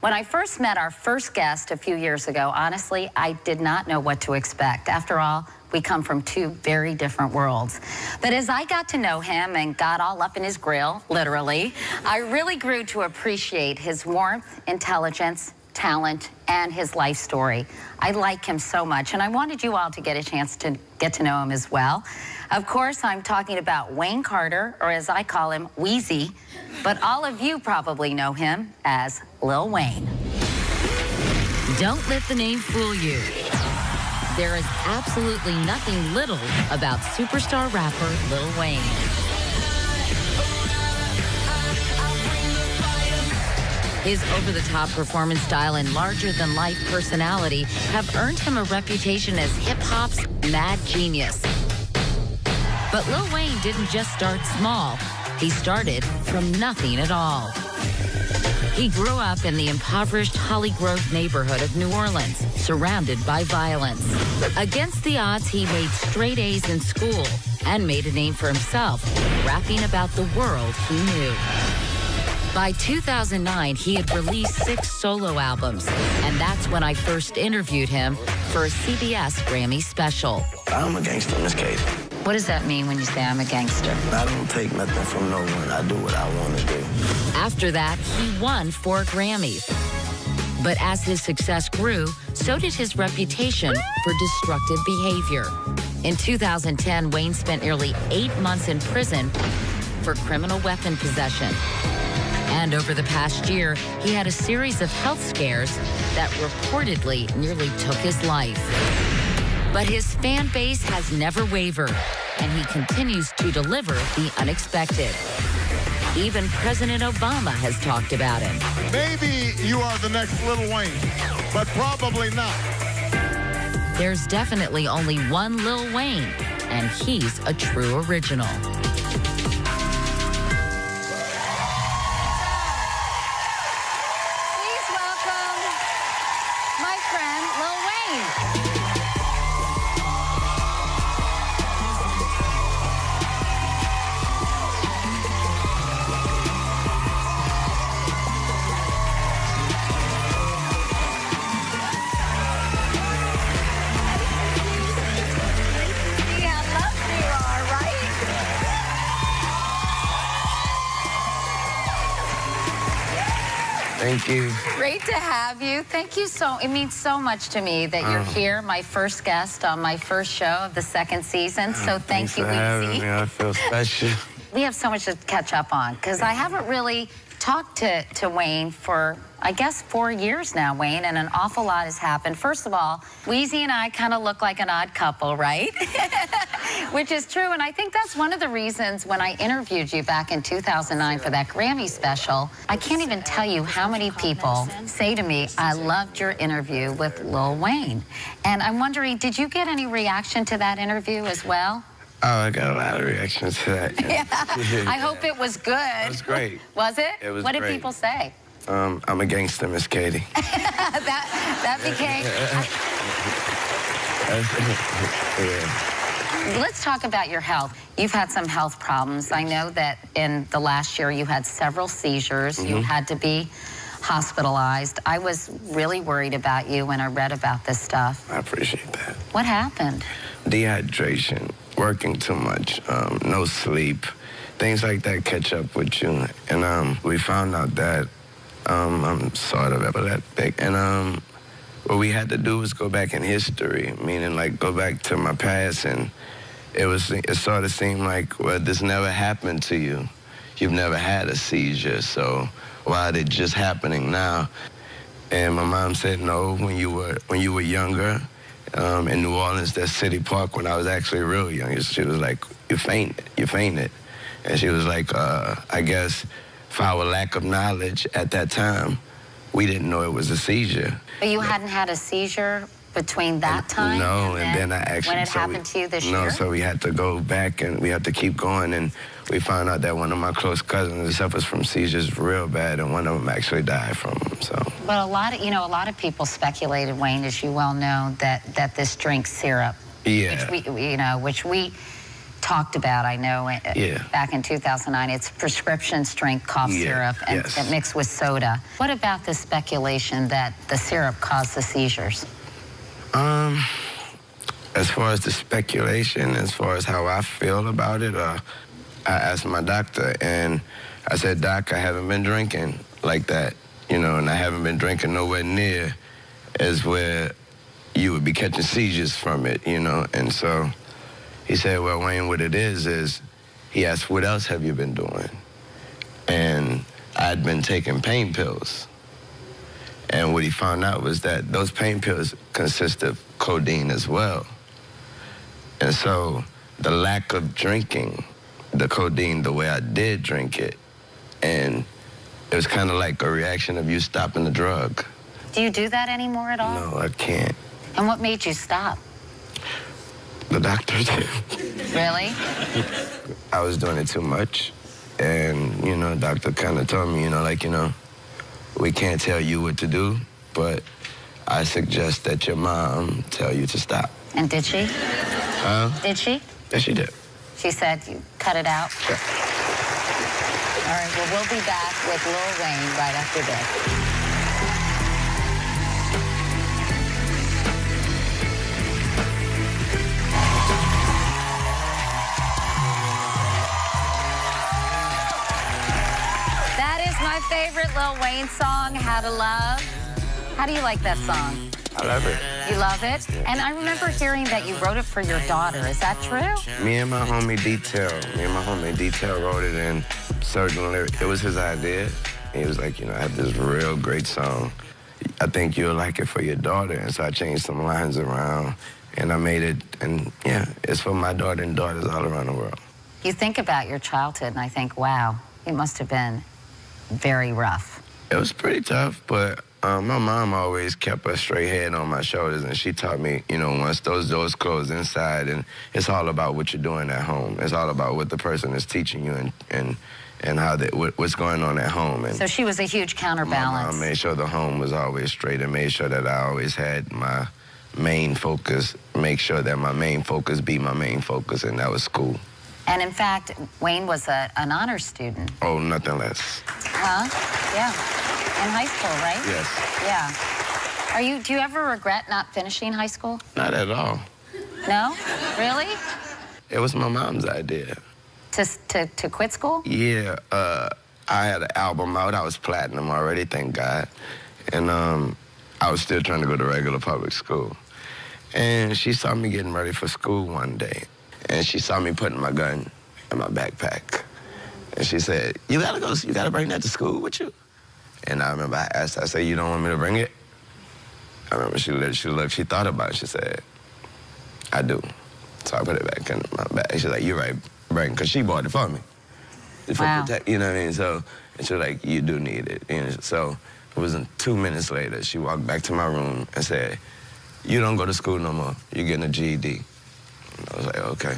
When I first met our first guest a few years ago, honestly, I did not know what to expect. After all, we come from two very different worlds. But as I got to know him and got all up in his grill, literally, I really grew to appreciate his warmth, intelligence, talent, and his life story. I like him so much, and I wanted you all to get a chance to get to know him as well. Of course, I'm talking about Wayne Carter, or as I call him, Weezy, but all of you probably know him as Lil Wayne. Don't let the name fool you. There is absolutely nothing little about superstar rapper Lil Wayne. His over-the-top performance style and larger-than-life personality have earned him a reputation as hip-hop's mad genius. But Lil Wayne didn't just start small. He started from nothing at all. He grew up in the impoverished Holly Grove neighborhood of New Orleans, surrounded by violence. Against the odds, he made straight A's in school and made a name for himself, rapping about the world he knew. By 2009, he had released 6 solo albums, and that's when I first interviewed him for a CBS Grammy special. I'm a gangster, Miss Katie. What does that mean when you say I'm a gangster? I don't take nothing from no one. I do what I want to do. After that, he won 4 Grammys. But as his success grew, so did his reputation for destructive behavior. In 2010, Wayne spent nearly 8 months in prison for criminal weapon possession. And over the past year, he had a series of health scares that reportedly nearly took his life. But his fan base has never wavered, and he continues to deliver the unexpected. Even President Obama has talked about him. Maybe you are the next Lil Wayne, but probably not. There's definitely only one Lil Wayne, and he's a true original. Please welcome my friend, Lil Wayne. Thank you. Great to have you. Thank you it means so much to me that you're here, my first guest on my first show of the 2nd season. So thank you, Thanks for having Weezy. me. I feel special. We have so much to catch up on because I haven't really talked to Wayne for, I guess, 4 years now, Wayne, and an awful lot has happened. First of all, Weezy and I kind of look like an odd couple, right? Which is true, and I think that's one of the reasons when I interviewed you back in 2009 for that Grammy special, I can't even tell you how many people say to me, I loved your interview with Lil Wayne. And I'm wondering, did you get any reaction to that interview as well? Oh, I got a lot of reactions to that. Yeah. I hope it was good. It was great. Was it? It was What did great. people say? I'm a gangster, Miss Katie. that became... Yeah. Let's talk about your health. You've had some health problems. I know that in the last year you had several seizures. You had to be hospitalized. I was really worried about you when I read about this stuff. I appreciate that. What happened? Dehydration, working too much, no sleep, things like that catch up with you. And we found out that I'm sort of epileptic. And what we had to do was go back in history, meaning like go back to my past, and it sort of seemed like, well, this never happened to you. You've never had a seizure, so why is it just happening now? And my mom said, no, when you were younger, in New Orleans, that City Park, when I was actually real young, she was like, you fainted. And she was like, I guess for our lack of knowledge at that time, we didn't know it was a seizure. But you hadn't had a seizure between that time? No, and then I actually... When it happened to you this year? No, so we had to go back and we had to keep going, and we found out that one of my close cousins suffers from seizures real bad, and one of them actually died from them, so... But a lot of people speculated, Wayne, as you well know, that this drink syrup, Yeah. which we talked about, I know, Yeah. back in 2009. It's prescription strength cough Yeah, syrup and yes. mixed with soda. What about the speculation that the syrup caused the seizures? As far as the speculation, as far as how I feel about it, I asked my doctor, and I said, Doc, I haven't been drinking like that, you know, and I haven't been drinking nowhere near as where you would be catching seizures from it, you know. And so he said, well, Wayne, what it is he asked, what else have you been doing? And I'd been taking pain pills. And what he found out was that those pain pills consist of codeine as well. And so the lack of drinking the codeine the way I did drink it, and it was kind of like a reaction of you stopping the drug. Do you do that anymore at all? No, I can't. And what made you stop? The doctor did. Really? I was doing it too much. And, you know, doctor kind of told me, you know, like, you know, we can't tell you what to do, but I suggest that your mom tell you to stop. And did she? Huh? Did she? Yes, she did. She said you cut it out? Yeah. All right, well, we'll be back with Lil Wayne right after this. That is my favorite Lil Wayne song, How to Love. How do you like that song? I love it. You love it? And I remember hearing that you wrote it for your daughter. Is that true? Me and my homie Detail wrote it in certain lyrics. It was his idea. He was like, you know, I have this real great song. I think you'll like it for your daughter. And so I changed some lines around, and I made it, and yeah, it's for my daughter and daughters all around the world. You think about your childhood, and I think, wow, it must have been very rough. It was pretty tough, but my mom always kept a straight head on my shoulders, and she taught me, you know, once those doors close inside, and it's all about what you're doing at home. It's all about what the person is teaching you and how what's going on at home. And So she was a huge my counterbalance. mom made sure the home was always straight and made sure that I always had my main focus, make sure that my main focus be my main focus, and that was school. And in fact, Wayne was an honor student. Oh, nothing less. Huh? Yeah. In high school, right? Yes. Yeah. Do you ever regret not finishing high school? Not at all. No? Really? It was my mom's idea. To quit school? Yeah, I had an album out. I was platinum already, thank God. And I was still trying to go to regular public school. And she saw me getting ready for school one day. And she saw me putting my gun in my backpack. And she said, you gotta bring that to school with you? And I remember I asked her, I said, you don't want me to bring it? I remember she looked, she thought about it. She said, I do. So I put it back in my bag. She's like, you're right, bring, because she bought it for me. Wow. You know what I mean? So, and she was like, you do need it. And so it wasn't 2 minutes later, she walked back to my room and said, you don't go to school no more. You're getting a GED. And I was like, okay.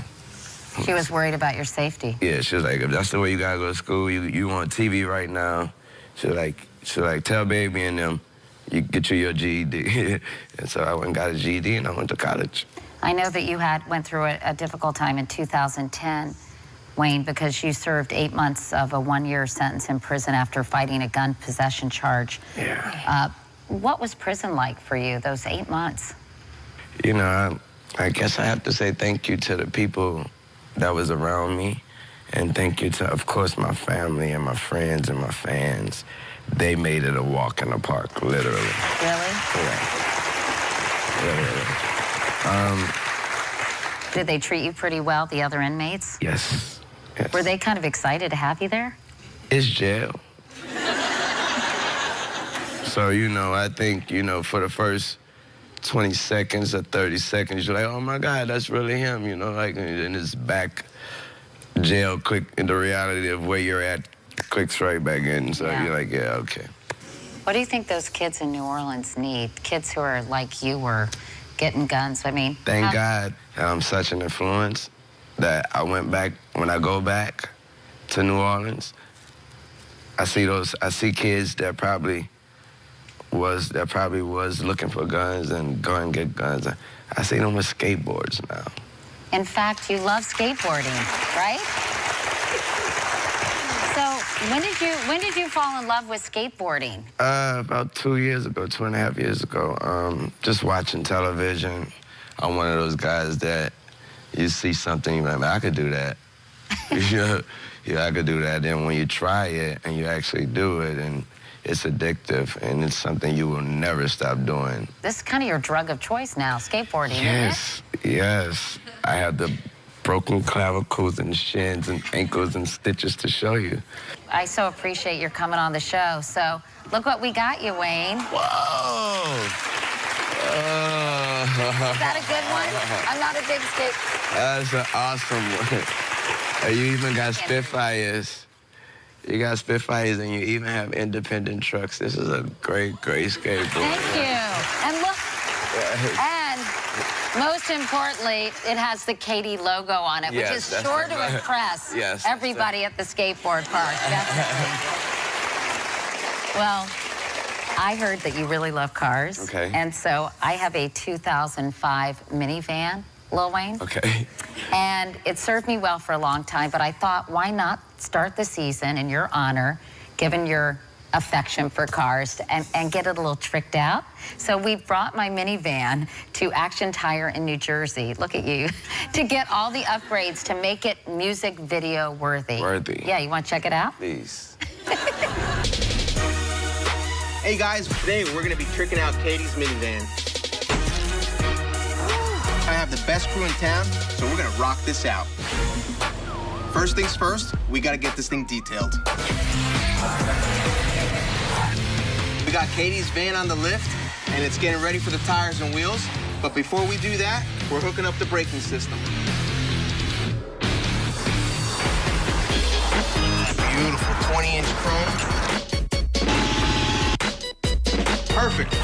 She was worried about your safety. Yeah, she was like, if that's the way you gotta go to school, you on TV right now. She was like, tell baby and them, you get you your GED. And so I went and got a GED and I went to college. I know that you went through a difficult time in 2010, Wayne, because you served 8 months of a 1-year sentence in prison after fighting a gun possession charge. Yeah. What was prison like for you, those 8 months? You know, I guess I have to say thank you to the people that was around me, and thank you to, of course, my family and my friends and my fans. They made it a walk in the park, literally. Really? Yeah. Literally. Did they treat you pretty well, the other inmates? Yes. Yes. Were they kind of excited to have you there? It's jail. So, you know, I think, you know, for the first 20 seconds or 30 seconds, you're like, oh my God, that's really him, you know, like, and it's back, jail click, and the reality of where you're at clicks right back in. So Yeah. you're like, yeah, okay. What do you think those kids in New Orleans need? Kids who are like you were getting guns. I mean, Thank God that I'm such an influence that I went back, when I go back to New Orleans, I see kids that probably was looking for guns and go and get guns. I see them with skateboards now. In fact, you love skateboarding, right? So when did you fall in love with skateboarding? About 2 years ago, 2.5 years ago. Just watching television. I'm one of those guys that you see something, you're like, I could do that. Yeah, I could do that. Then when you try it and you actually do it, and it's addictive, and it's something you will never stop doing. This is kind of your drug of choice now, skateboarding, Yes, yes. I have the broken clavicles and shins and ankles and stitches to show you. I so appreciate your coming on the show. So look what we got you, Wayne. Whoa! Is that a good one? I'm not a big skate. That's an awesome one. You even got Spitfires. You got Spitfires, and you even have independent trucks. This is a great, great skateboard. Thank you. And look, and most importantly, it has the Katie logo on it, Yes, which is that's sure right. to impress Yes, everybody at the skateboard park, definitely. Well, I heard that you really love cars. Okay. And so I have a 2005 minivan, Lil Wayne. Okay. And it served me well for a long time, but I thought, why not start the season in your honor, given your affection for cars, and get it a little tricked out? So we brought my minivan to Action Tire in New Jersey, look at you, to get all the upgrades to make it music video worthy. Worthy. Yeah, you want to check it out? Please. Hey guys, today we're gonna be tricking out Katie's minivan. I have the best crew in town, so we're gonna rock this out. First things first, we gotta get this thing detailed. We got Katie's van on the lift, and it's getting ready for the tires and wheels. But before we do that, we're hooking up the braking system. Beautiful 20-inch chrome. Perfect.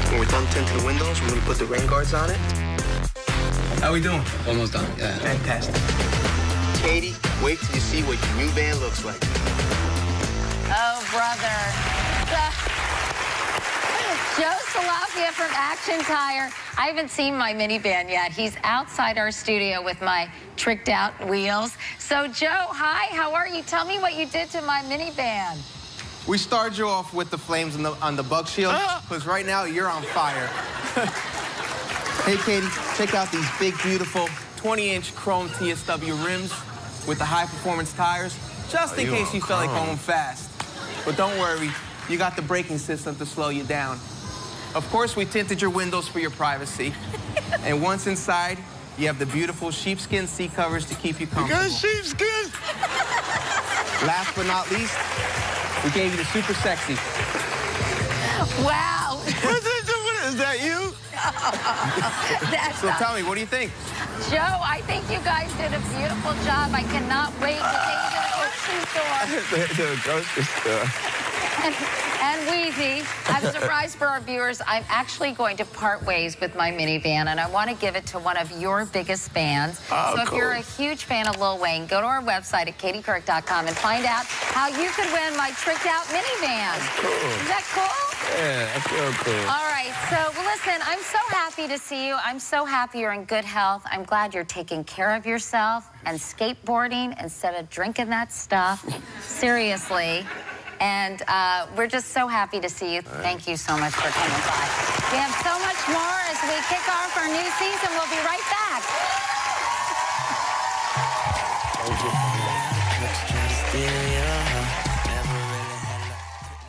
When we're done tinting the windows, we're gonna put the rain guards on it. How we doing? Almost done, yeah. Fantastic. Katie, wait till you see what your new van looks like. Oh, brother. Joe Salafia from Action Tire. I haven't seen my minivan yet. He's outside our studio with my tricked out wheels. So, Joe, hi, how are you? Tell me what you did to my minivan. We started you off with the flames on the bug shield, because right now you're on fire. Hey, Katie, check out these big, beautiful 20-inch chrome TSW rims with the high-performance tires, just in case you felt like going fast. But don't worry, you got the braking system to slow you down. Of course, we tinted your windows for your privacy. And once inside, you have the beautiful sheepskin seat covers to keep you comfortable. Good sheepskin. Last but not least, we gave you the super sexy. Wow. Is that you? That's So tell me, what do you think? Joe, I think you guys did a beautiful job. I cannot wait to take you to the grocery store. The grocery store. And Wheezy, as a surprise for our viewers, I'm actually going to part ways with my minivan, and I want to give it to one of your biggest fans. Oh, so if cool. you're a huge fan of Lil Wayne, go to our website at katiecouric.com and find out how you could win my tricked out minivan. Cool. Is that cool? Yeah, I feel cool. All right, so well, listen, I'm so happy to see you. I'm so happy you're in good health. I'm glad you're taking care of yourself and skateboarding instead of drinking that stuff. Seriously. And we're just so happy to see you. Thank you so much for coming by. We have so much more as we kick off our new season. We'll be right back.